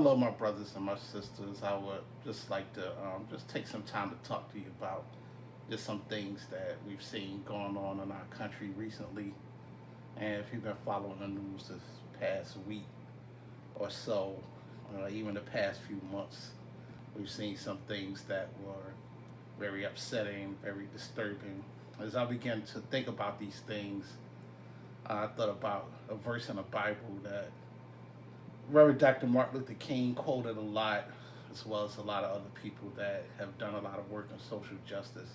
Hello, my brothers and my sisters. I would just like to just take some time to talk to you about just some things that we've seen going on in our country recently. And if you've been following the news this past week or so, even the past few months, we've seen some things that were very upsetting, very disturbing. As I began to think about these things, I thought about a verse in the Bible that Reverend Dr. Martin Luther King quoted a lot, as well as a lot of other people that have done a lot of work in social justice.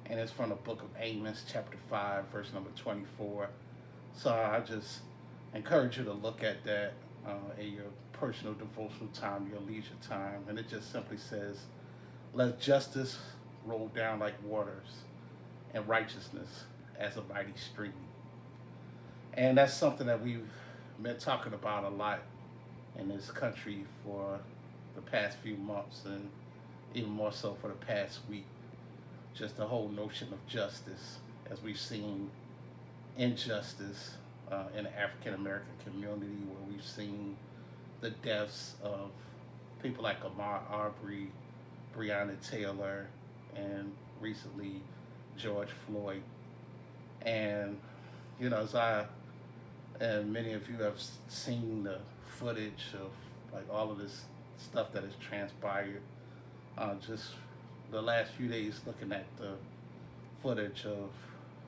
And it's from the book of Amos, chapter 5, verse number 24. So I just encourage you to look at that in your personal devotional time, your leisure time. And it just simply says, let justice roll down like waters and righteousness as a mighty stream. And that's something that we've been talking about a lot in this country for the past few months and even more so for the past week. Just the whole notion of justice, as we've seen injustice in the African American community, where we've seen the deaths of people like Ahmaud Arbery, Breonna Taylor, and recently George Floyd. And as I and many of you have seen the footage of like all of this stuff that has transpired, just the last few days looking at the footage of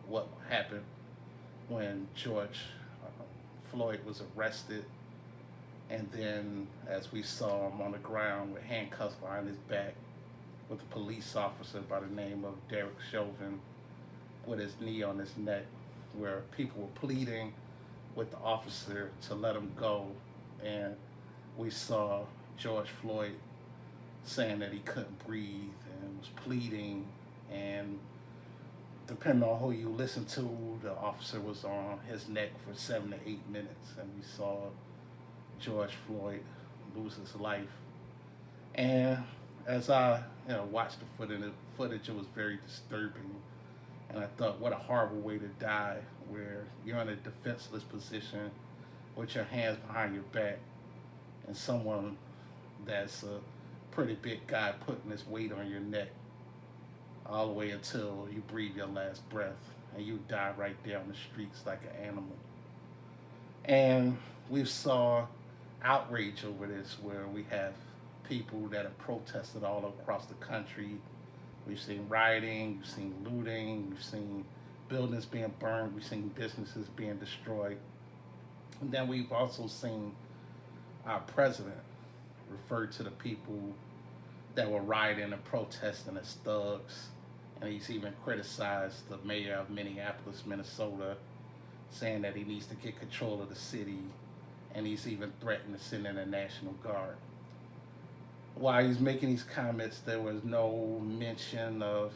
what happened when George Floyd was arrested, and then as we saw him on the ground with handcuffs behind his back with a police officer by the name of Derek Chauvin with his knee on his neck, where people were pleading with the officer to let him go. And we saw George Floyd saying that he couldn't breathe and was pleading. And depending on who you listen to, the officer was on his neck for 7 to 8 minutes. And we saw George Floyd lose his life. And as I watched the footage, it was very disturbing. And I thought, what a horrible way to die, where you're in a defenseless position with your hands behind your back, and someone that's a pretty big guy putting his weight on your neck all the way until you breathe your last breath, and you die right there on the streets like an animal. And we saw outrage over this, where we have people that have protested all across the country. We've seen rioting, we've seen looting, we've seen buildings being burned, we've seen businesses being destroyed. And then we've also seen our president refer to the people that were rioting and protesting as thugs. And he's even criticized the mayor of Minneapolis, Minnesota, saying that he needs to get control of the city. And he's even threatened to send in a National Guard. While he's making these comments, there was no mention of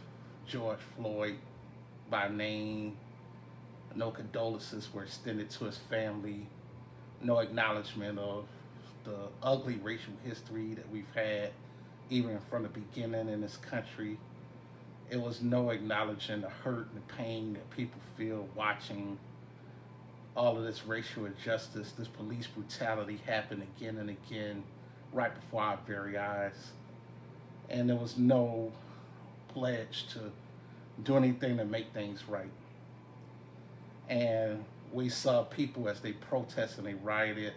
George Floyd by name. No condolences were extended to his family. No acknowledgement of the ugly racial history that we've had, even from the beginning in this country. It was no acknowledging the hurt and the pain that people feel watching all of this racial injustice, this police brutality happen again and again right before our very eyes. And there was no pledge to do anything to make things right. And we saw people, as they protested and they rioted,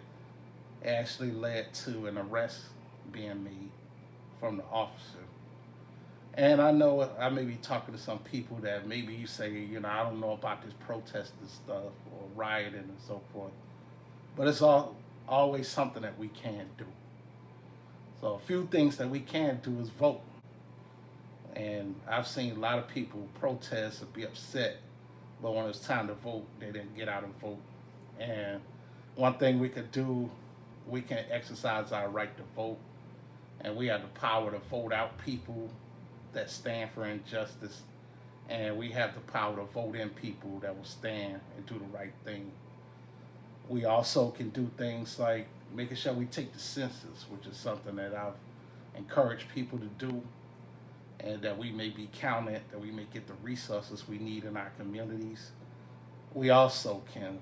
it actually led to an arrest being made from the officer. And I know I may be talking to some people that maybe you say, I don't know about this protesting stuff or rioting and so forth. But it's always something that we can do. So a few things that we can do is vote. And I've seen a lot of people protest or be upset, but when it's time to vote, they didn't get out and vote. And one thing we could do, we can exercise our right to vote. And we have the power to vote out people that stand for injustice. And we have the power to vote in people that will stand and do the right thing. We also can do things like making sure we take the census, which is something that I've encouraged people to do, and that we may be counted, that we may get the resources we need in our communities. We also can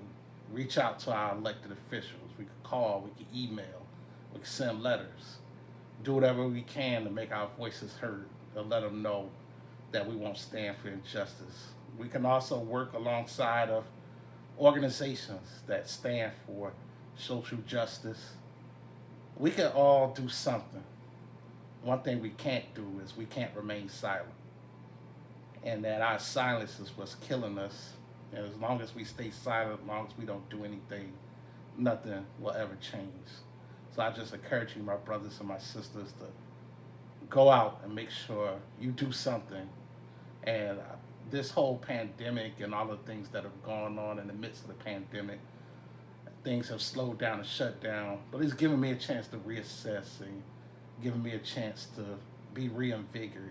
reach out to our elected officials. We could call, we could email, We can send letters. Do whatever we can to make our voices heard, to let them know that we won't stand for injustice. We can also work alongside of organizations that stand for social justice. We can all do something. One thing we can't do is we can't remain silent. And that our silence is what's killing us. And as long as we stay silent, as long as we don't do anything, nothing will ever change. So I just encourage you, my brothers and my sisters, to go out and make sure you do something. And this whole pandemic and all the things that have gone on in the midst of the pandemic, things have slowed down and shut down, but it's given me a chance to reassess and given me a chance to be reinvigorated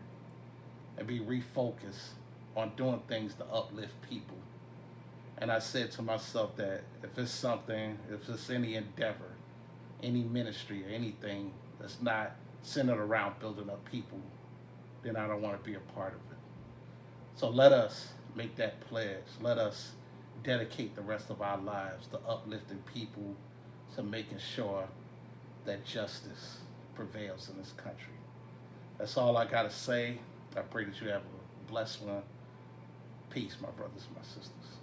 and be refocused on doing things to uplift people. And I said to myself that if it's any endeavor, any ministry or anything that's not centered around building up people, then I don't want to be a part of it. So let us make that pledge. Let us dedicate the rest of our lives to uplifting people, to making sure that justice prevails in this country. That's all I got to say. I pray that you have a blessed one. Peace, my brothers and my sisters.